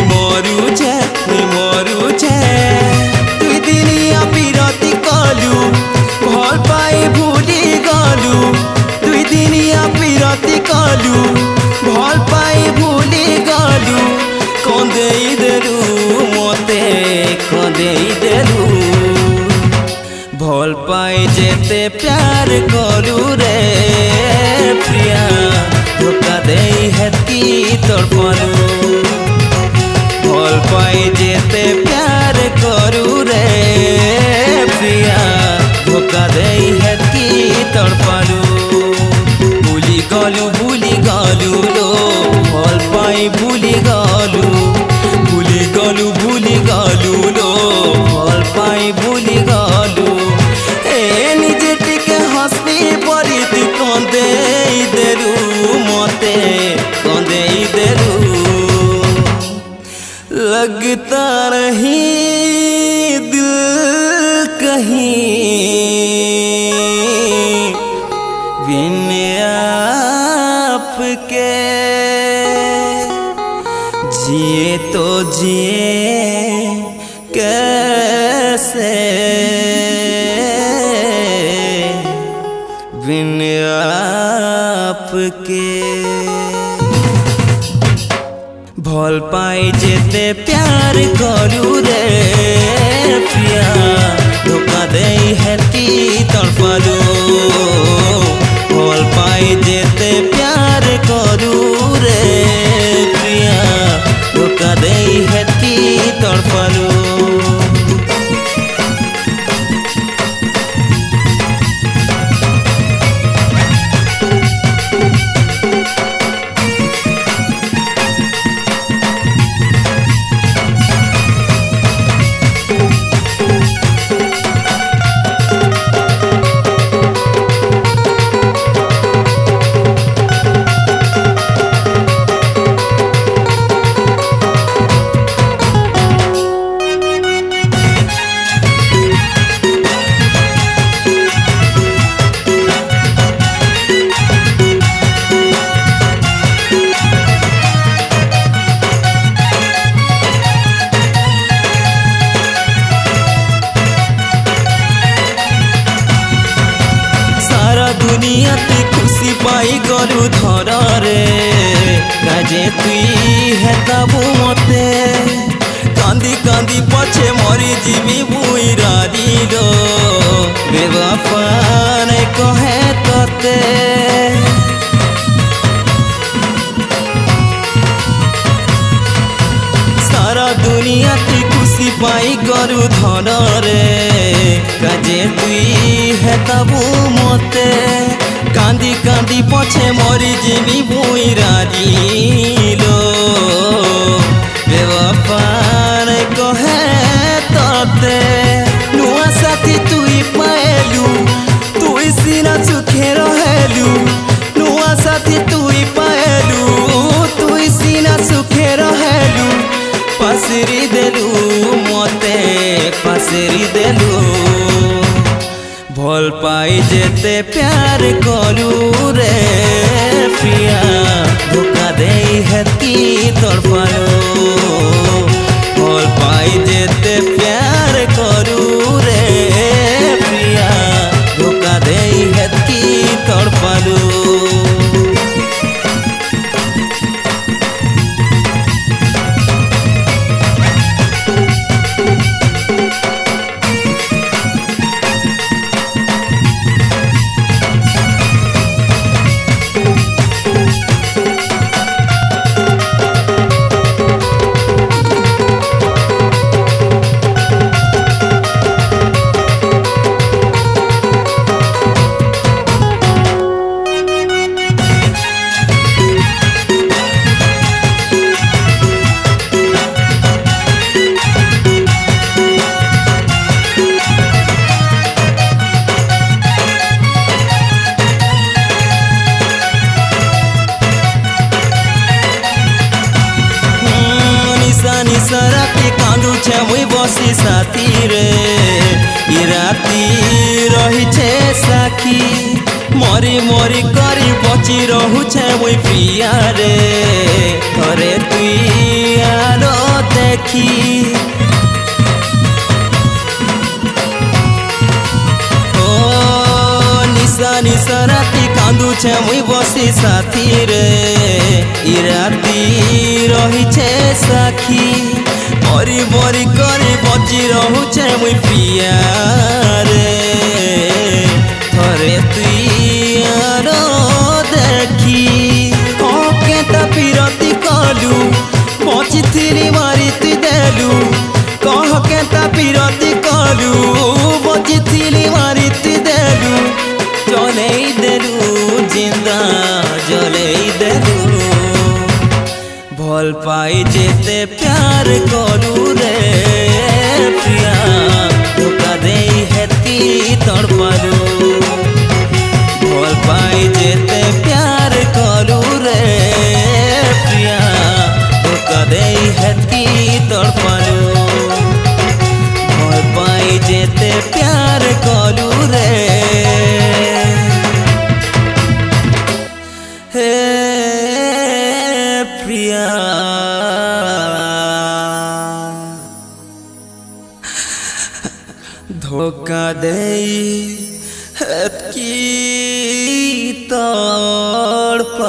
मरुछे दुई दिनिया बिरती कलु भल पाई भूली गलु दुई दिनिया बिरती कलु भल पाई भूली गलु कंदेई देलु मते कंदेई देलु भल पाई जेते प्यार कलु रे प्रिया धोखा देई हेती तड़पलु भल पाई जेते प्यार करू रे प्रिया धोखा देई हेती तड़पलु भूली गलु लो भल पाई भूली गलु लो भल पाई भूली गलु ए निजे टिके हंसनी परी तू कंदेई देलु मते कंदेई देलु लगता नहीं दिल कहीं बिन आपके जिए तो जिए कैसे बिन आपके भल पाई जेते प्यार करू रे प्रिया धोखा देई हेती तड़पलु भल पाई जेते प्यार करू रे प्रिया धोखा देई हेती तड़पलु दुनिया ते खुशी पाई गलु धर रे काजे तुई हेताबु मते कांदी कांदी पछे मरी जीवी बुई रादिलो बेवफा ने कहे तते सारा दुनिया ते खुशी पाई गलु धर रे काजे तुई हेताबु मते कांदी कांदी पछे मरी जीवी बुई रादिलो बेवफा ने कहे तते नुआ साथी तुई पाएलु तुई सीना सुखे रहेलु नुआ साथी तुई पाएलु तुई सीना सुखे रहेलु पासरी देलु मते पासरी देलु भल पाई जेते प्यार कलु रे प्रिया धोखा देई हेती तड़पलु भल पाई जेते प्यार कलु रे प्रिया धोखा देई हेती तड़पलु देखी निशा निशा राति कांदुछे मुई बसी साथी रे ई राति रही छे साखी बरी बरी करी बची रहुछे मुई पिया रे थरे तुई आरो देखी केता पिरती कलु बची थिली मारी तुई देलु कह केता पिरती कलु बची थिली मारी तुई देलु जले देलु जिंदा जले देलु भल पाई जेते प्यार करू रे प्रिया धोखा दे हेती तड़पालू भल पाई जेते प्यार करू रे प्रिया धोखा दे हेती तड़पालू भल पाई जेते प्यार करू रे प्रिया धोखा दे की तड़पालू।